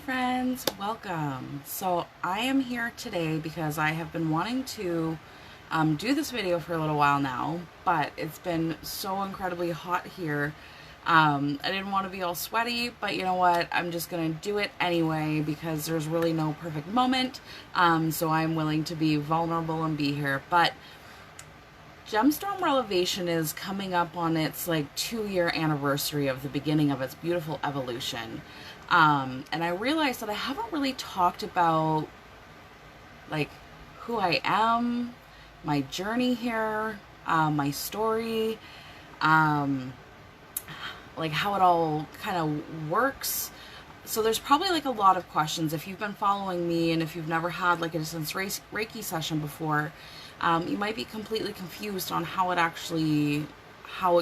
friends, welcome. So I am here today because I have been wanting to do this video for a little while now, but it's been so incredibly hot here. I didn't want to be all sweaty, but you know what, I'm just gonna do it anyway because there's really no perfect moment, so I'm willing to be vulnerable and be here. But Gemstorm Relevation is coming up on its 2-year anniversary of the beginning of its beautiful evolution. And I realized that I haven't really talked about who I am, my journey here, my story, how it all kind of works. So there's probably a lot of questions. If you've been following me and if you've never had a distance Reiki session before, you might be completely confused on how it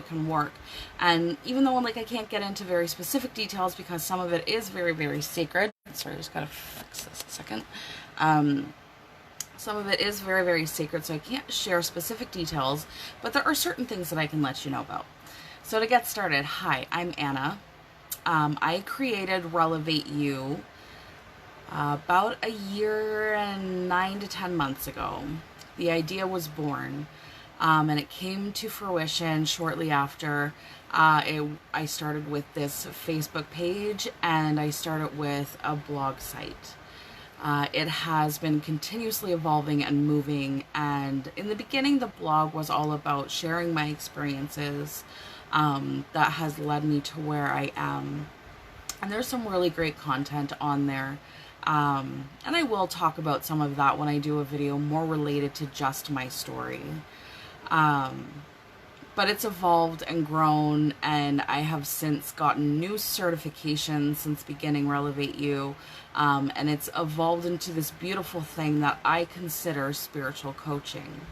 can work. And even though I can't get into very specific details because some of it is very, very sacred. Sorry, I just gotta fix this a second. Some of it is very, very sacred, so I can't share specific details, but there are certain things that I can let you know about. So to get started, hi, I'm Anna. I created Relevate You about a year and 9 to 10 months ago. The idea was born, and it came to fruition shortly after. I started with this Facebook page, and I started with a blog site. It has been continuously evolving and moving, and in the beginning the blog was all about sharing my experiences that has led me to where I am. And there's some really great content on there. And I will talk about some of that when I do a video more related to just my story. But it's evolved and grown, and I have since gotten new certifications since beginning Relevate You, and it's evolved into this beautiful thing that I consider spiritual coaching.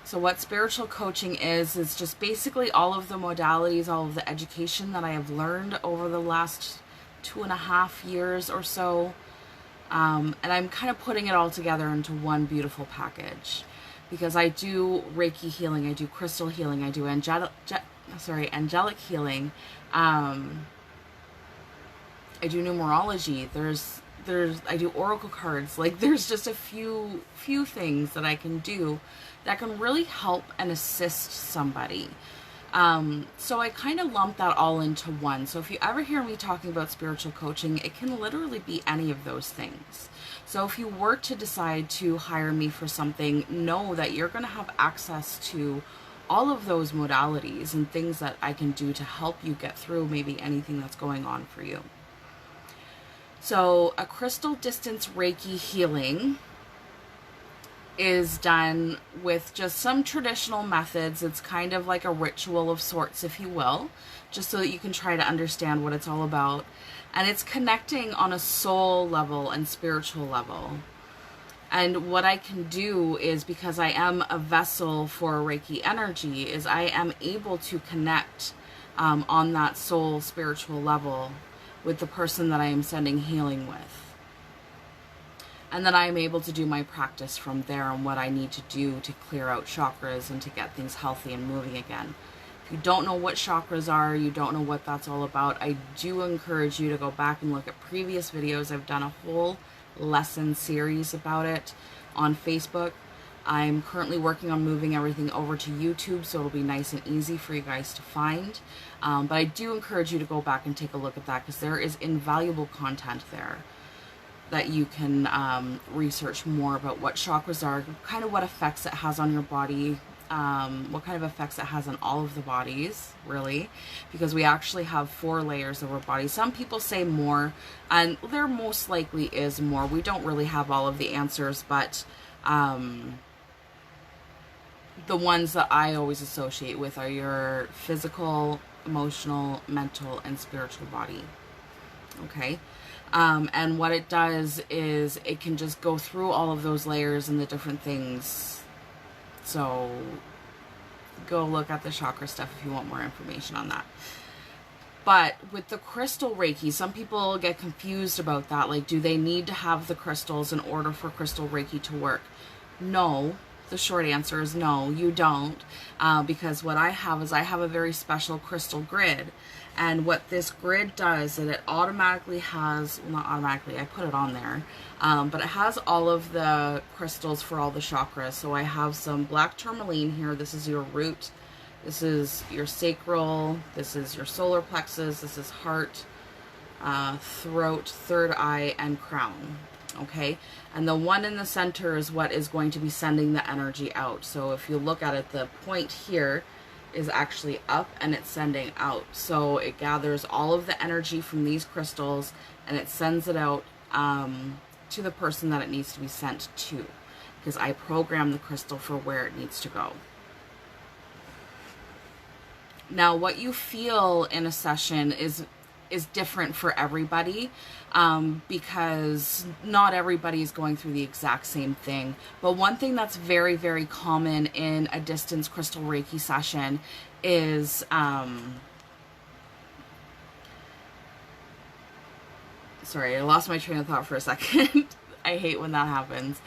So what spiritual coaching is just basically all of the modalities, all of the education that I have learned over the last 2.5 years or so. And I'm kind of putting it all together into one beautiful package, because I do Reiki healing, I do crystal healing, I do angelic healing, I do numerology, I do oracle cards. There's just a few things that I can do that can really help and assist somebody. So I kind of lump that all into one. So if you ever hear me talking about spiritual coaching, it can literally be any of those things. So if you were to decide to hire me for something, know that you're going to have access to all of those modalities and things that I can do to help you get through maybe anything that's going on for you. So a crystal distance Reiki healing is done with just some traditional methods. It's kind of like a ritual of sorts, if you will, just so that you can try to understand what it's all about. And it's connecting on a soul level and spiritual level. And what I can do is, because I am a vessel for Reiki energy, is I am able to connect on that soul spiritual level with the person that I am sending healing with. And then I'm able to do my practice from there on what I need to do to clear out chakras and to get things healthy and moving again. If you don't know what chakras are, you don't know what that's all about, I do encourage you to go back and look at previous videos. I've done a whole lesson series about it on Facebook. I'm currently working on moving everything over to YouTube, so it'll be nice and easy for you guys to find. But I do encourage you to go back and take a look at that, because there is invaluable content there that you can research more about what chakras are, kind of what effects it has on your body, what kind of effects it has on all of the bodies, really, because we actually have 4 layers of our body. Some people say more, and there most likely is more. We don't really have all of the answers, but the ones that I always associate with are your physical, emotional, mental, and spiritual body. Okay? And what it does is it can just go through all of those layers and the different things. So go look at the chakra stuff if you want more information on that. But with the crystal Reiki, some people get confused about that. Do they need to have the crystals in order for crystal Reiki to work? No. The short answer is no, you don't, because what I have is I have a very special crystal grid. And what this grid does is it automatically has, well, not automatically, I put it on there, but it has all of the crystals for all the chakras. So I have some black tourmaline here. This is your root. This is your sacral. This is your solar plexus. This is heart, throat, third eye, and crown. Okay, and the one in the center is what is going to be sending the energy out. So if you look at it, the point here is actually up and it's sending out. So it gathers all of the energy from these crystals and it sends it out to the person that it needs to be sent to, because I program the crystal for where it needs to go. Now, what you feel in a session is different for everybody, because not everybody is going through the exact same thing. But one thing that's very, very common in a distance crystal Reiki session is, sorry, I lost my train of thought for a second. I hate when that happens.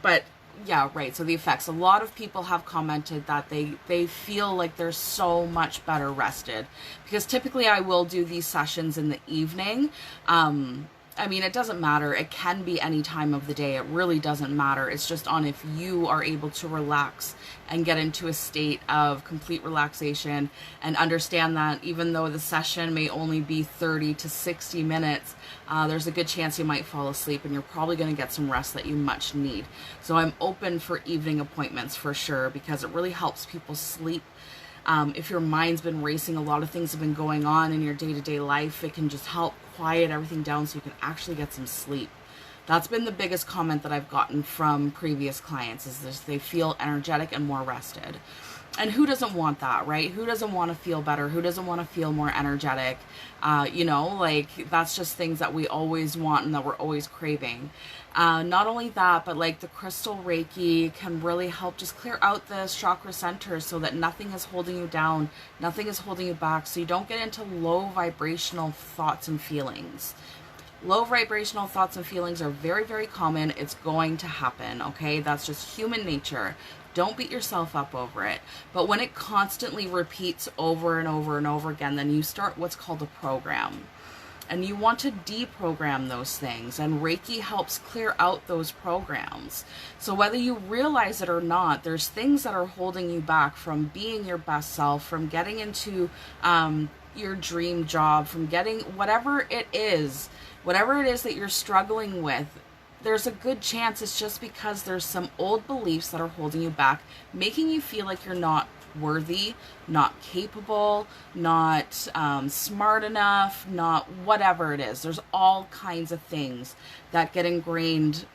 But yeah, right. So the effects. A lot of people have commented that they feel like they're so much better rested, because typically I will do these sessions in the evening. I mean, it doesn't matter. It can be any time of the day. It really doesn't matter. It's just on if you are able to relax and get into a state of complete relaxation and understand that even though the session may only be 30 to 60 minutes, there's a good chance you might fall asleep and you're probably going to get some rest that you much need. So I'm open for evening appointments for sure, because it really helps people sleep. If your mind's been racing, a lot of things have been going on in your day-to-day life, it can just help quiet everything down so you can actually get some sleep. That's been the biggest comment that I've gotten from previous clients, is this, they feel energetic and more rested. And who doesn't want that, right? Who doesn't want to feel better? Who doesn't want to feel more energetic? You know, like, that's just things that we always want and that we're always craving. Not only that, but like the crystal Reiki can really help just clear out the chakra centers so that nothing is holding you down, nothing is holding you back, so you don't get into low vibrational thoughts and feelings. Low vibrational thoughts and feelings are very, very common. It's going to happen, okay? That's just human nature. Don't beat yourself up over it. But when it constantly repeats over and over and over again, then you start what's called a program. And you want to deprogram those things, and Reiki helps clear out those programs. So whether you realize it or not, there's things that are holding you back from being your best self, from getting into your dream job, from getting whatever it is that you're struggling with. There's a good chance it's just because there's some old beliefs that are holding you back, making you feel like you're not worthy, not capable, not smart enough, not whatever it is. There's all kinds of things that get ingrained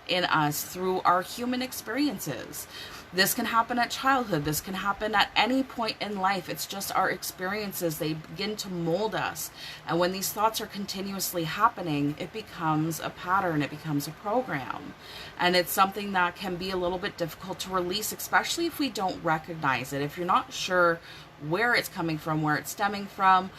in us through our human experiences. This can happen at childhood. This can happen at any point in life. It's just our experiences. They begin to mold us. And when these thoughts are continuously happening, it becomes a pattern. It becomes a program. And it's something that can be a little bit difficult to release, especially if we don't recognize it. If you're not sure where it's coming from, where it's stemming from,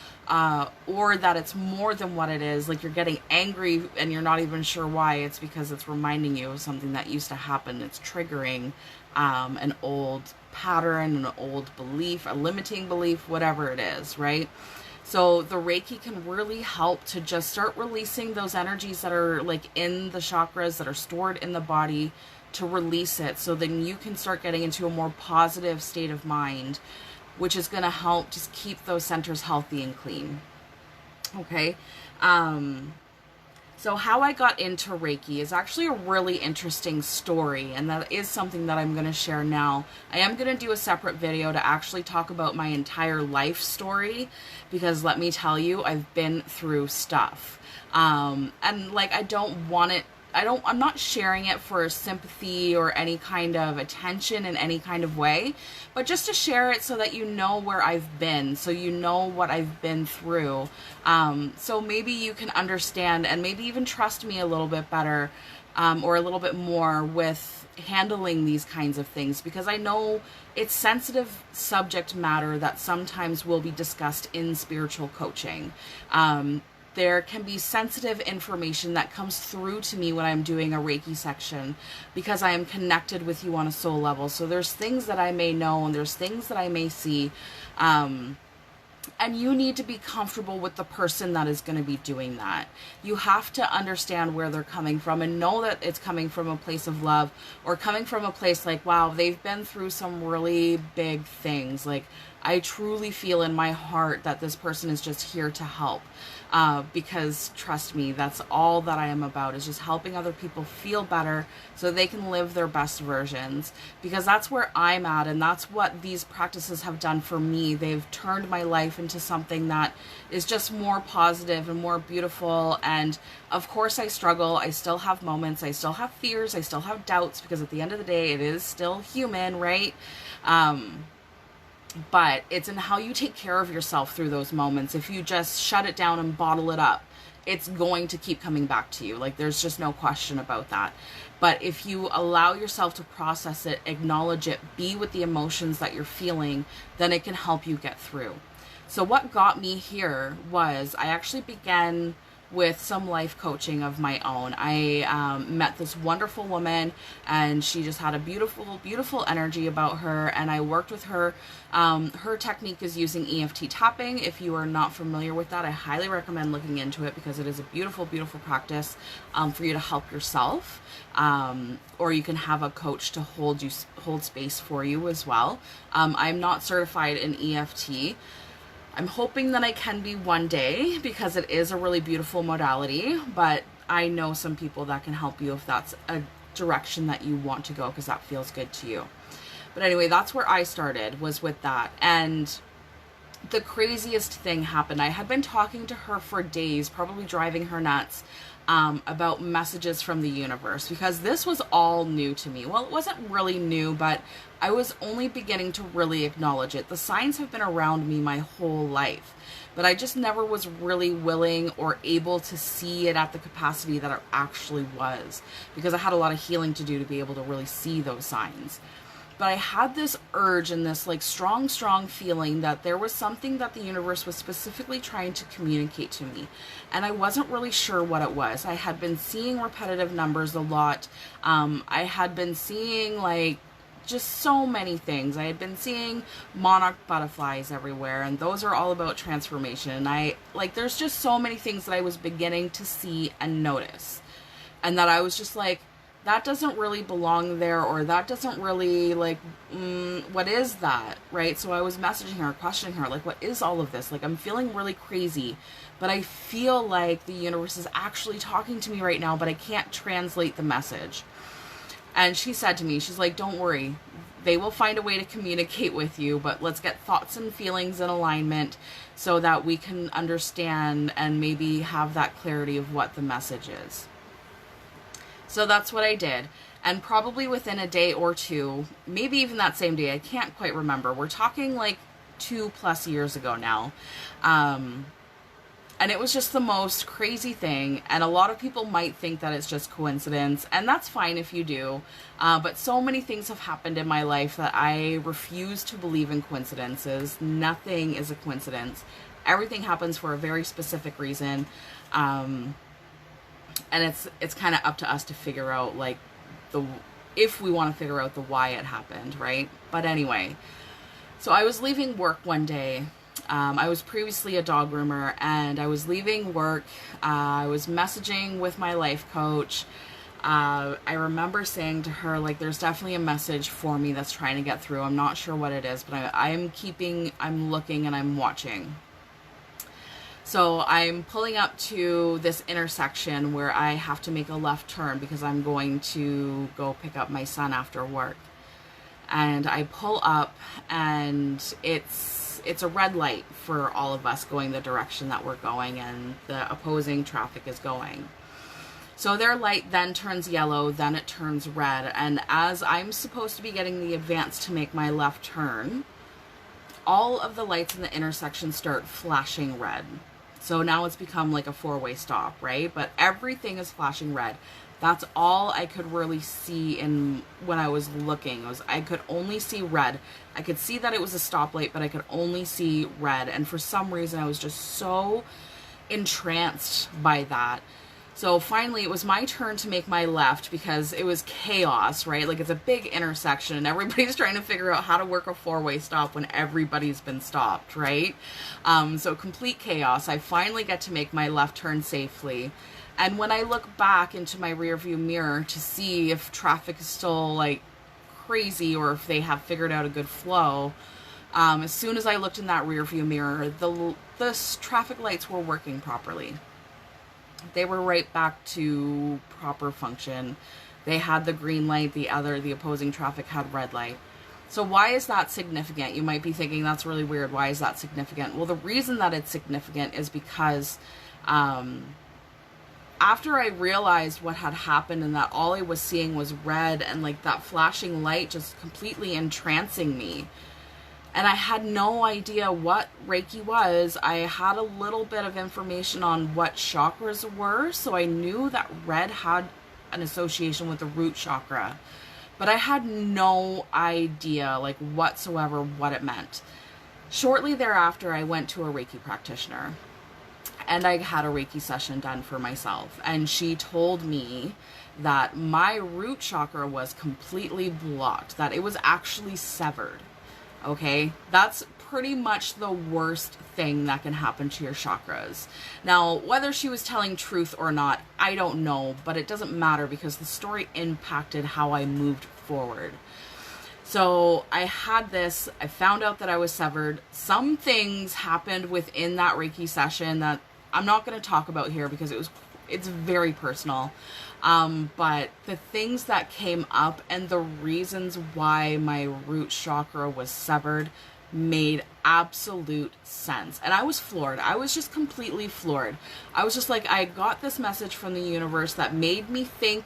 or that it's more than what it is, like you're getting angry and you're not even sure why, it's because it's reminding you of something that used to happen. It's triggering an old pattern, an old belief, a limiting belief, whatever it is, right? So the Reiki can really help to just start releasing those energies that are like in the chakras, that are stored in the body, to release it, so then you can start getting into a more positive state of mind, which is going to help just keep those centers healthy and clean. Okay. So how I got into Reiki is actually a really interesting story, and that is something that I'm going to share now. I am going to do a separate video to actually talk about my entire life story, because let me tell you, I've been through stuff. And like, I'm not sharing it for sympathy or any kind of attention in any kind of way, but just to share it so that you know where I've been, so you know what I've been through. So maybe you can understand and maybe even trust me a little bit better, or a little bit more with handling these kinds of things, because I know it's sensitive subject matter that sometimes will be discussed in spiritual coaching. there can be sensitive information that comes through to me when I'm doing a Reiki section, because I am connected with you on a soul level. So there's things that I may know, and there's things that I may see. And you need to be comfortable with the person that is going to be doing that. You have to understand where they're coming from and know that it's coming from a place of love, or coming from a place like, wow, they've been through some really big things. Like, I truly feel in my heart that this person is just here to help. Because trust me, that's all that I am about, is just helping other people feel better so they can live their best versions. Because that's where I'm at, and that's what these practices have done for me. They've turned my life into something that is just more positive and more beautiful. And of course I struggle. I still have moments. I still have fears. I still have doubts, because at the end of the day, it is still human, right? But it's in how you take care of yourself through those moments. If you just shut it down and bottle it up, it's going to keep coming back to you. Like, there's just no question about that. But if you allow yourself to process it, acknowledge it, be with the emotions that you're feeling, then it can help you get through. So what got me here was I actually began with some life coaching of my own. I met this wonderful woman, and she just had a beautiful, beautiful energy about her, and I worked with her. Her technique is using EFT tapping. If you are not familiar with that, I highly recommend looking into it, because it is a beautiful, beautiful practice for you to help yourself, or you can have a coach to hold space for you as well. I'm not certified in EFT. I'm hoping that I can be one day, because it is a really beautiful modality, but I know some people that can help you if that's a direction that you want to go, because that feels good to you. But anyway, that's where I started, was with that. And the craziest thing happened. I had been talking to her for days, probably driving her nuts, about messages from the universe, because this was all new to me. Well, it wasn't really new, but I was only beginning to really acknowledge it. The signs have been around me my whole life, but I just never was really willing or able to see it at the capacity that it actually was, because I had a lot of healing to do to be able to really see those signs. But I had this urge and this like strong feeling that there was something that the universe was specifically trying to communicate to me. And I wasn't really sure what it was. I had been seeing repetitive numbers a lot. I had been seeing like just so many things. I had been seeing monarch butterflies everywhere, and those are all about transformation. And there's just so many things that I was beginning to see and notice. And that I was just like, that doesn't really belong there, or that doesn't really, what is that, right? So I was messaging her, questioning her, like, what is all of this? Like, I'm feeling really crazy, but I feel like the universe is actually talking to me right now, but I can't translate the message. And she said to me, she's like, don't worry, they will find a way to communicate with you, but let's get thoughts and feelings in alignment so that we can understand and maybe have that clarity of what the message is. So that's what I did. And probably within a day or two, maybe even that same day, I can't quite remember. We're talking like 2+ years ago now. And it was just the most crazy thing. And a lot of people might think that it's just coincidence. And that's fine if you do. But so many things have happened in my life that I refuse to believe in coincidences. Nothing is a coincidence. Everything happens for a very specific reason. And it's kind of up to us to figure out, like, if we want to figure out the why it happened, right? But anyway, so I was leaving work one day. I was previously a dog groomer, and I was leaving work. I was messaging with my life coach. I remember saying to her, like, there's definitely a message for me that's trying to get through. I'm not sure what it is, but I'm looking and I'm watching. So I'm pulling up to this intersection where I have to make a left turn because I'm going to go pick up my son after work. And I pull up, and it's a red light for all of us going the direction that we're going, and the opposing traffic is going. So their light then turns yellow, then it turns red. And as I'm supposed to be getting the advance to make my left turn, all of the lights in the intersection start flashing red. So now it's become like a 4-way stop, right? But everything is flashing red. That's all I could really see when I was looking. I could only see red. I could see that it was a stoplight, but I could only see red. And for some reason, I was just so entranced by that. So finally it was my turn to make my left because it was chaos, right? Like it's a big intersection and everybody's trying to figure out how to work a four-way stop when everybody's been stopped, right? So complete chaos. I finally get to make my left turn safely. And when I look back into my rearview mirror to see if traffic is still like crazy or if they have figured out a good flow, as soon as I looked in that rearview mirror, the traffic lights were working properly. They were right back to proper function. They had the green light, the opposing traffic had red light. So why is that significant? You might be thinking that's really weird. Why is that significant? Well, the reason that it's significant is because after I realized what had happened and that all I was seeing was red and like that flashing light just completely entrancing me, and I had no idea what Reiki was. I had a little bit of information on what chakras were, so I knew that red had an association with the root chakra, but I had no idea like whatsoever what it meant. Shortly thereafter, I went to a Reiki practitioner and I had a Reiki session done for myself, and she told me that my root chakra was completely blocked, that it was actually severed. Okay, that's pretty much the worst thing that can happen to your chakras. Now, whether she was telling truth or not, I don't know, but it doesn't matter because the story impacted how I moved forward. So I had this, I found out that I was severed. Some things happened within that Reiki session that I'm not going to talk about here because it's very personal. But the things that came up and the reasons why my root chakra was severed made absolute sense. And I was floored. I was just completely floored. I was just like, I got this message from the universe that made me think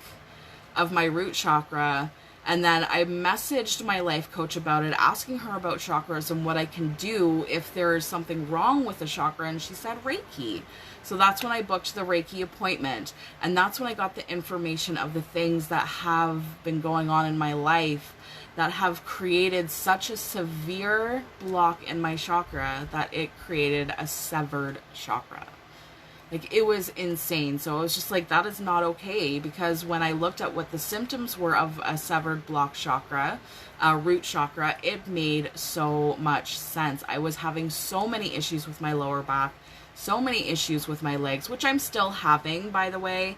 of my root chakra. And then I messaged my life coach about it, asking her about chakras and what I can do if there is something wrong with the chakra. And she said Reiki. So that's when I booked the Reiki appointment. And that's when I got the information of the things that have been going on in my life that have created such a severe block in my chakra that it created a severed chakra. Like, it was insane. So I was just like, that is not okay, because when I looked at what the symptoms were of a severed block chakra, root chakra, it made so much sense. I was having so many issues with my lower back, so many issues with my legs, which I'm still having, by the way.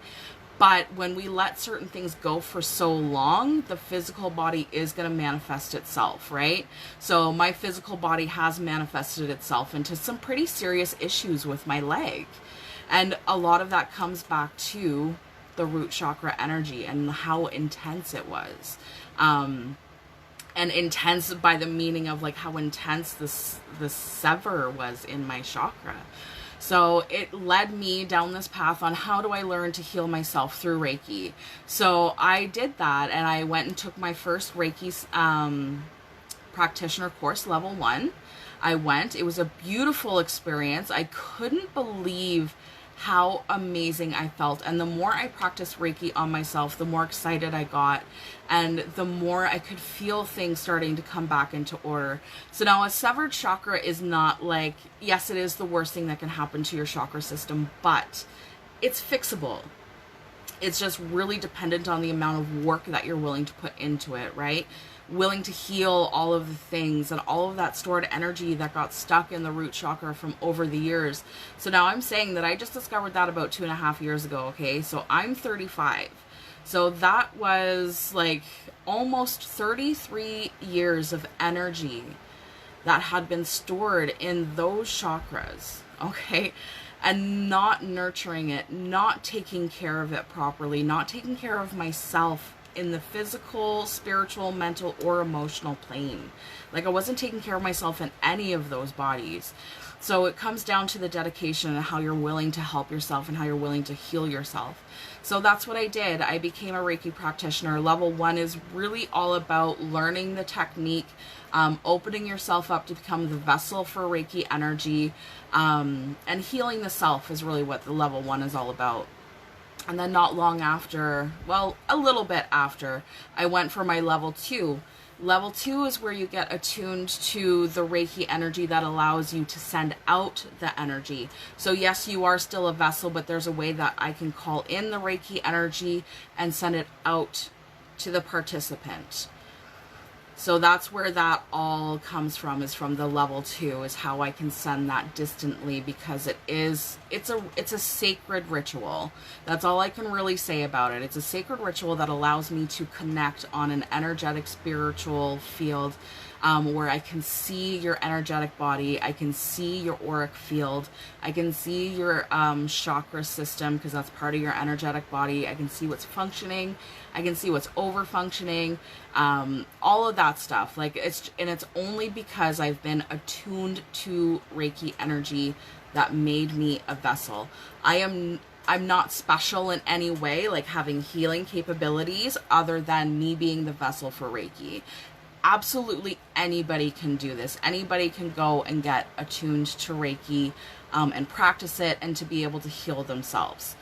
But when we let certain things go for so long, the physical body is going to manifest itself, right? So my physical body has manifested itself into some pretty serious issues with my leg. And a lot of that comes back to the root chakra energy and how intense it was. And intense by the meaning of like how intense the sever was in my chakra. So it led me down this path on how do I learn to heal myself through Reiki. So I did that, and I went and took my first Reiki practitioner course, level 1. I went. It was a beautiful experience. I couldn't believe how amazing I felt. And the more I practiced Reiki on myself, the more excited I got, and the more I could feel things starting to come back into order. So now a severed chakra is not like, yes, it is the worst thing that can happen to your chakra system, but it's fixable. It's just really dependent on the amount of work that you're willing to put into it, right? Willing to heal all of the things and all of that stored energy that got stuck in the root chakra from over the years. So now I'm saying that I just discovered that about 2.5 years ago, okay? So I'm 35. So that was like almost 33 years of energy that had been stored in those chakras, okay? And not nurturing it, not taking care of it properly, not taking care of myself in the physical, spiritual, mental, or emotional plane. Like, I wasn't taking care of myself in any of those bodies. So it comes down to the dedication and how you're willing to help yourself and how you're willing to heal yourself. So that's what I did. I became a Reiki practitioner. Level 1 is really all about learning the technique, opening yourself up to become the vessel for Reiki energy, and healing the self is really what the level 1 is all about. And then not long after, well, a little bit after, I went for my level 2. Level 2 is where you get attuned to the Reiki energy that allows you to send out the energy. So yes, you are still a vessel, but there's a way that I can call in the Reiki energy and send it out to the participant. So that's where that all comes from, is from the level 2, is how I can send that distantly, because it's a sacred ritual. That's all I can really say about it. It's a sacred ritual that allows me to connect on an energetic spiritual field, where I can see your energetic body, I can see your auric field, I can see your chakra system, because that's part of your energetic body. I can see what's functioning, I can see what's over functioning, all of that stuff. Like, it's only because I've been attuned to Reiki energy that made me a vessel. I'm not special in any way, like having healing capabilities, other than me being the vessel for Reiki. Absolutely anybody can do this. Anybody can go and get attuned to Reiki and practice it, and to be able to heal themselves.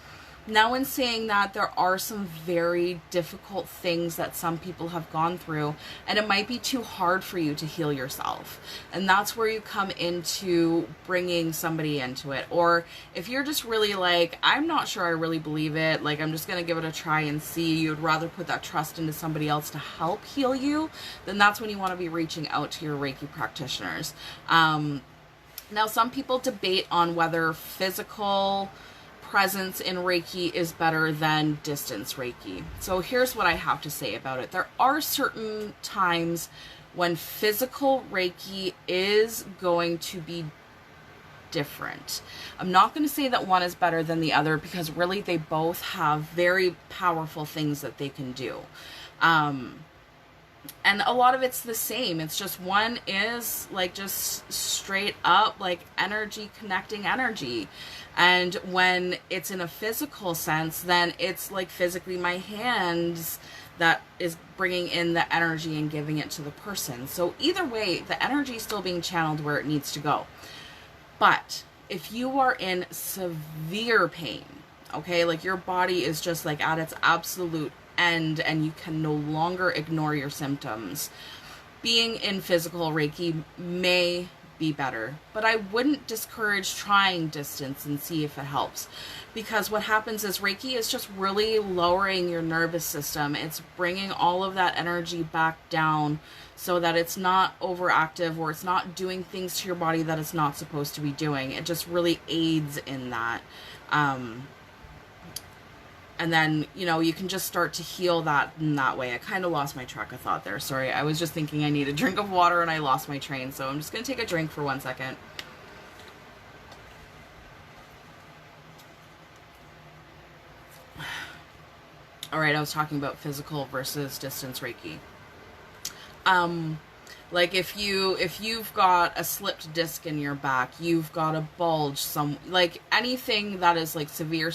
Now, in saying that, there are some very difficult things that some people have gone through, and it might be too hard for you to heal yourself. And that's where you come into bringing somebody into it. Or if you're just really like, I'm not sure I really believe it, like I'm just going to give it a try and see, you'd rather put that trust into somebody else to help heal you, then that's when you want to be reaching out to your Reiki practitioners. Now, some people debate on whether physical presence in Reiki is better than distance Reiki. So here's what I have to say about it. There are certain times when physical Reiki is going to be different. I'm not going to say that one is better than the other, because really they both have very powerful things that they can do. And a lot of it's the same. It's just one is like just straight up like energy connecting energy. And when it's in a physical sense, then it's like physically my hands that is bringing in the energy and giving it to the person. So either way, the energy is still being channeled where it needs to go. But if you are in severe pain, okay, like your body is just like at its absolute end and you can no longer ignore your symptoms, being in physical Reiki may be better. But I wouldn't discourage trying distance and see if it helps, because what happens is Reiki is just really lowering your nervous system. It's bringing all of that energy back down so that it's not overactive, or it's not doing things to your body that it's not supposed to be doing. It just really aids in that. And then, you know, you can just start to heal that in that way. I kind of lost my track of thought there. Sorry, I was just thinking I need a drink of water and I lost my train. So I'm just going to take a drink for 1 second. All right, I was talking about physical versus distance Reiki. Like if you've got a slipped disc in your back, you've got a bulge, like anything that is like severe,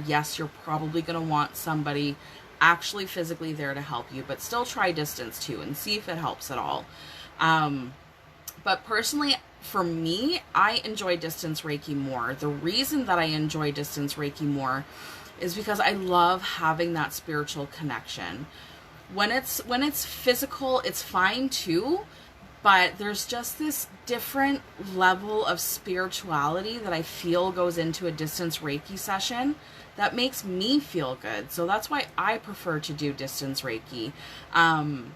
yes, you're probably going to want somebody actually physically there to help you, but still try distance too and see if it helps at all. But personally, for me, I enjoy distance Reiki more. The reason that I enjoy distance Reiki more is because I love having that spiritual connection. When it's physical, it's fine too, but there's just this different level of spirituality that I feel goes into a distance Reiki session that makes me feel good. So that's why I prefer to do distance Reiki. And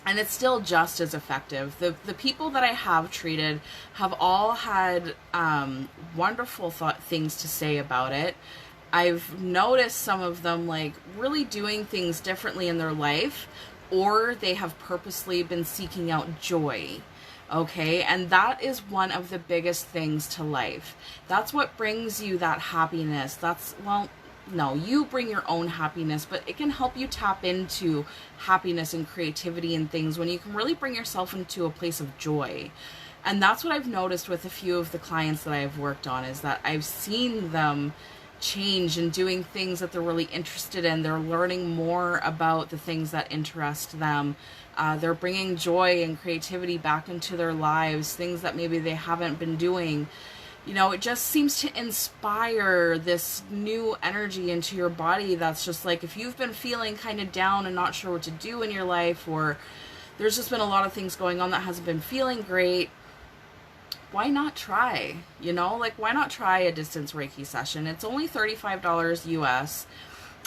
it's still just as effective. The people that I have treated have all had wonderful things to say about it. I've noticed some of them like really doing things differently in their life, or they have purposely been seeking out joy. Okay, and that is one of the biggest things to life. That's what brings you that happiness. No, you bring your own happiness, but it can help you tap into happiness and creativity and things when you can really bring yourself into a place of joy. And that's what I've noticed with a few of the clients that I've worked on, is that I've seen them change and doing things that they're really interested in. They're learning more about the things that interest them. They're bringing joy and creativity back into their lives, things that maybe they haven't been doing. You know, it just seems to inspire this new energy into your body that's just like, if you've been feeling kind of down and not sure what to do in your life, or there's just been a lot of things going on that hasn't been feeling great. Why not try? You know, like, why not try a distance Reiki session? It's only $35 US.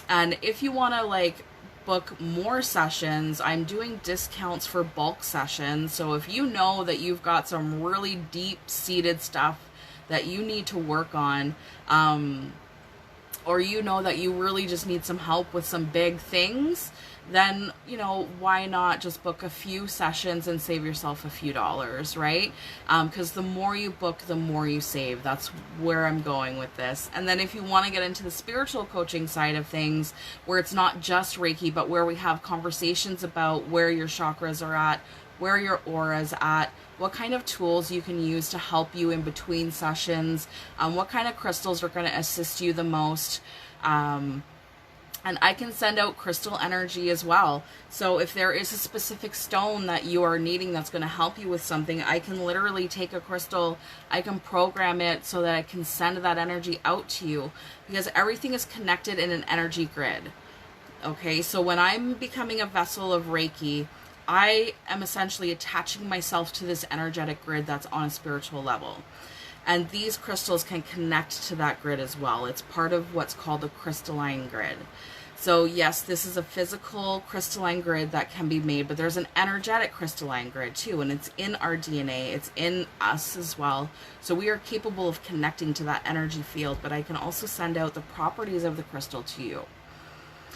And if you want to, like, book more sessions, I'm doing discounts for bulk sessions. So if you know that you've got some really deep-seated stuff that you need to work on, or you know that you really just need some help with some big things, then, you know, why not just book a few sessions and save yourself a few dollars, right? Because the more you book, the more you save. That's where I'm going with this. And then if you want to get into the spiritual coaching side of things, where it's not just Reiki, but where we have conversations about where your chakras are at, where your aura's at, what kind of tools you can use to help you in between sessions, what kind of crystals are going to assist you the most. And I can send out crystal energy as well. So if there is a specific stone that you are needing that's going to help you with something, I can literally take a crystal, I can program it so that I can send that energy out to you, because everything is connected in an energy grid. Okay, so when I'm becoming a vessel of Reiki, I am essentially attaching myself to this energetic grid that's on a spiritual level. And these crystals can connect to that grid as well. It's part of what's called a crystalline grid. So yes, this is a physical crystalline grid that can be made, but there's an energetic crystalline grid too, and it's in our DNA, it's in us as well. So we are capable of connecting to that energy field, but I can also send out the properties of the crystal to you.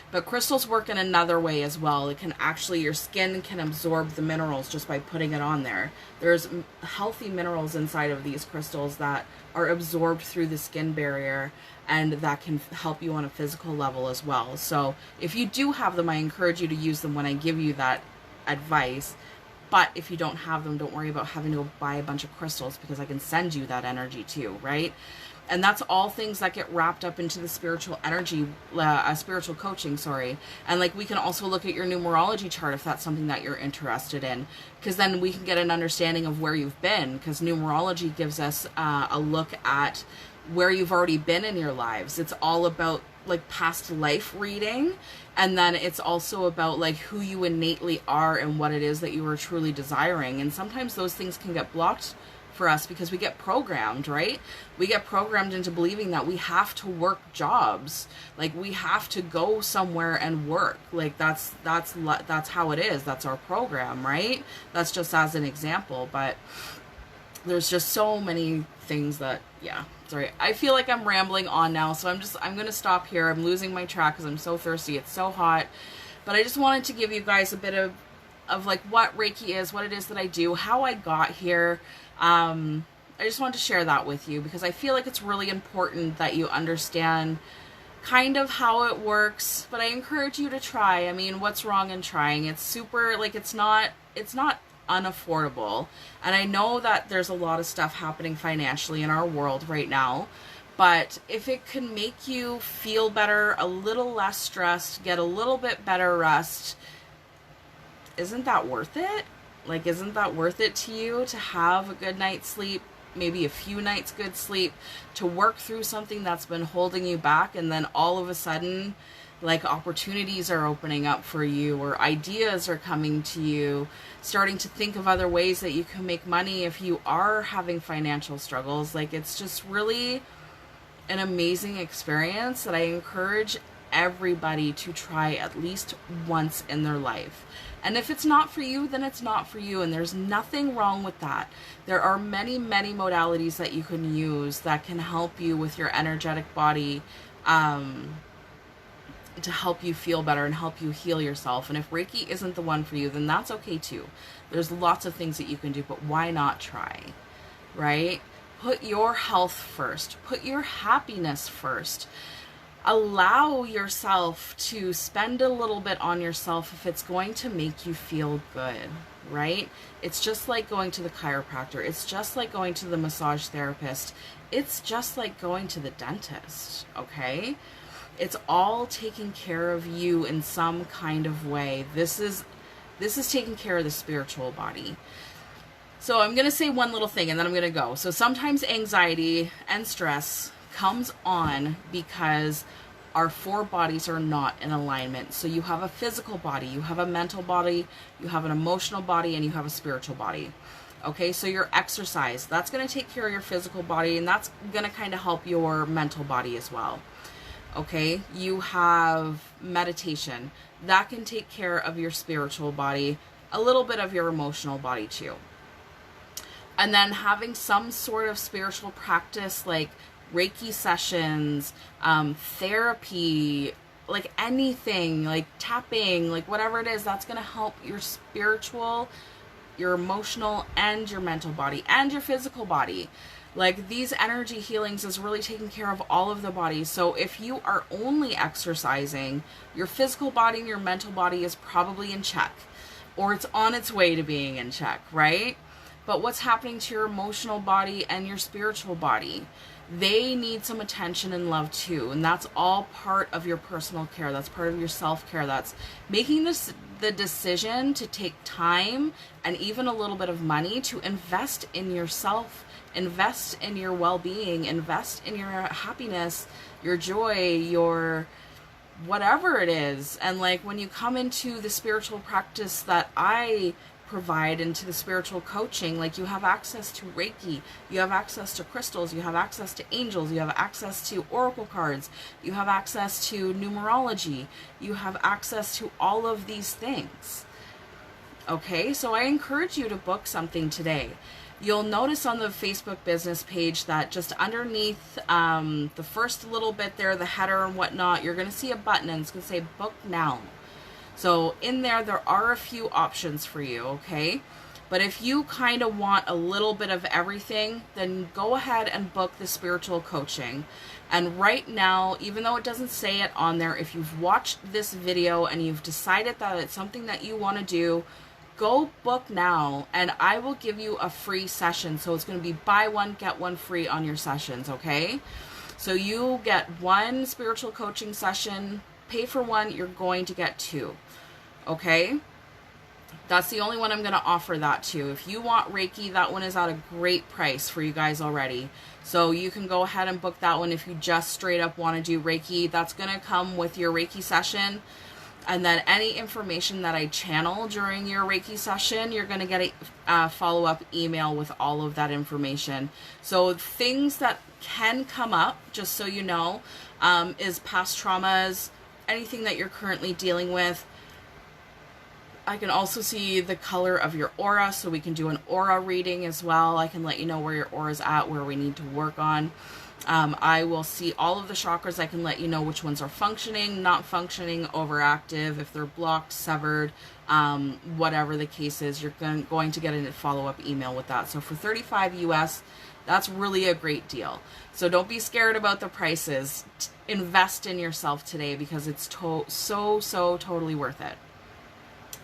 But crystals work in another way as well. It can actually, your skin can absorb the minerals just by putting it on there. There's healthy minerals inside of these crystals that are absorbed through the skin barrier, and that can help you on a physical level as well. So if you do have them, I encourage you to use them when I give you that advice. But if you don't have them, don't worry about having to go buy a bunch of crystals, because I can send you that energy too, right? And that's all things that get wrapped up into the spiritual energy, spiritual coaching, sorry. And like, we can also look at your numerology chart if that's something that you're interested in, because then we can get an understanding of where you've been, because numerology gives us a look at where you've already been in your lives. It's all about like past life reading, and then it's also about like who you innately are and what it is that you are truly desiring. And sometimes those things can get blocked for us because we get programmed, right? We get programmed into believing that we have to work jobs, like we have to go somewhere and work. Like that's how it is. That's our program, right? That's just as an example, but there's just so many things that, yeah, sorry. I feel like I'm rambling on now, so I'm going to stop here. I'm losing my track because I'm so thirsty. It's so hot. But I just wanted to give you guys a bit of like what Reiki is, what it is that I do, how I got here. I just wanted to share that with you because I feel like it's really important that you understand kind of how it works, but I encourage you to try. I mean, what's wrong in trying? It's super, like, it's not unaffordable. And I know that there's a lot of stuff happening financially in our world right now, but if it can make you feel better, a little less stressed, get a little bit better rest, isn't that worth it? Like, isn't that worth it to you to have a good night's sleep, maybe a few nights good sleep, to work through something that's been holding you back, and then all of a sudden, like, opportunities are opening up for you, or ideas are coming to you, starting to think of other ways that you can make money if you are having financial struggles. Like, it's just really an amazing experience that I encourage everybody to try at least once in their life. And if it's not for you, then it's not for you, and there's nothing wrong with that. There are many, many modalities that you can use that can help you with your energetic body, to help you feel better and help you heal yourself. And if Reiki isn't the one for you, then that's okay too. There's lots of things that you can do, but why not try, right? Put your health first. Put your happiness first. Allow yourself to spend a little bit on yourself if it's going to make you feel good, right? It's just like going to the chiropractor. It's just like going to the massage therapist. It's just like going to the dentist, okay? It's all taking care of you in some kind of way. This is taking care of the spiritual body. So I'm going to say one little thing and then I'm going to go. So sometimes anxiety and stress comes on because our 4 bodies are not in alignment. So you have a physical body, you have a mental body, you have an emotional body, and you have a spiritual body. Okay, so your exercise, that's going to take care of your physical body, and that's going to kind of help your mental body as well. Okay, you have meditation, that can take care of your spiritual body, a little bit of your emotional body too. And then having some sort of spiritual practice like Reiki sessions, therapy, like anything, like tapping, like whatever it is, that's going to help your spiritual, your emotional, and your mental body, and your physical body. Like, these energy healings is really taking care of all of the bodies. So if you are only exercising, your physical body and your mental body is probably in check, or it's on its way to being in check, right? But what's happening to your emotional body and your spiritual body? They need some attention and love too. And that's all part of your personal care. That's part of your self-care. That's making the decision to take time and even a little bit of money to invest in yourself, invest in your well-being, invest in your happiness, your joy, your whatever it is. And like, when you come into the spiritual practice that I provide, into the spiritual coaching, like, you have access to Reiki, you have access to crystals, you have access to angels, you have access to oracle cards, you have access to numerology, you have access to all of these things. Okay, so I encourage you to book something today. You'll notice on the Facebook business page that just underneath the first little bit there, the header and whatnot, you're going to see a button and it's going to say book now. So in there are a few options for you, okay? But if you kind of want a little bit of everything, then go ahead and book the spiritual coaching. And right now, even though it doesn't say it on there, if you've watched this video and you've decided that it's something that you want to do, go book now, and I will give you a free session. So it's going to be buy one, get one free on your sessions, okay? So you get one spiritual coaching session, pay for one, you're going to get 2. Okay? That's the only one I'm going to offer that to. If you want Reiki, that one is at a great price for you guys already. So you can go ahead and book that one if you just straight up want to do Reiki. That's going to come with your Reiki session. And then any information that I channel during your Reiki session, you're going to get a follow-up email with all of that information. So things that can come up, just so you know, is past traumas, anything that you're currently dealing with. I can also see the color of your aura, so we can do an aura reading as well. I can let you know where your aura is at, where we need to work on. I will see all of the chakras. I can let you know which ones are functioning, not functioning, overactive, if they're blocked, severed, whatever the case is. You're going to get a follow-up email with that. So for $35 US, that's really a great deal. So don't be scared about the prices. Invest in yourself today, because it's so totally worth it.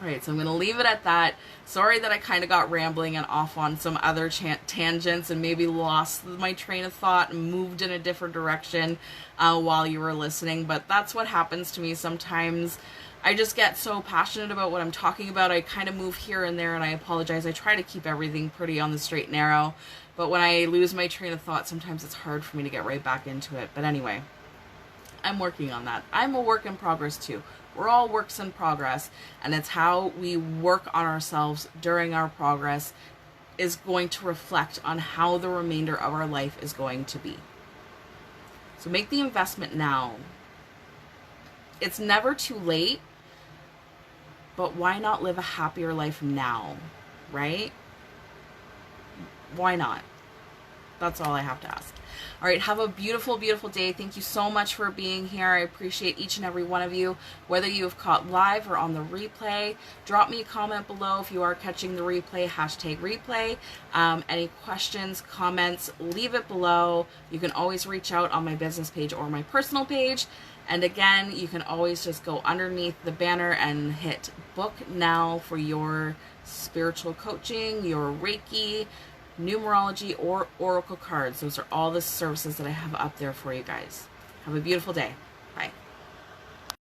All right, so I'm going to leave it at that. Sorry that I kind of got rambling and off on some other tangents and maybe lost my train of thought and moved in a different direction while you were listening, but that's what happens to me sometimes. I just get so passionate about what I'm talking about. I kind of move here and there, and I apologize. I try to keep everything pretty on the straight and narrow, but when I lose my train of thought, sometimes it's hard for me to get right back into it. But anyway, I'm working on that. I'm a work in progress too. We're all works in progress, and it's how we work on ourselves during our progress is going to reflect on how the remainder of our life is going to be. So make the investment now. It's never too late, but why not live a happier life now, right? Why not? That's all I have to ask. All right, have a beautiful, beautiful day. Thank you so much for being here. I appreciate each and every one of you, whether you have caught live or on the replay. Drop me a comment below if you are catching the replay, #replay. Any questions, comments, leave it below. You can always reach out on my business page or my personal page. And again, you can always just go underneath the banner and hit book now for your spiritual coaching, your Reiki, numerology, or oracle cards. Those are all the services that I have up there for you guys. Have a beautiful day. Bye.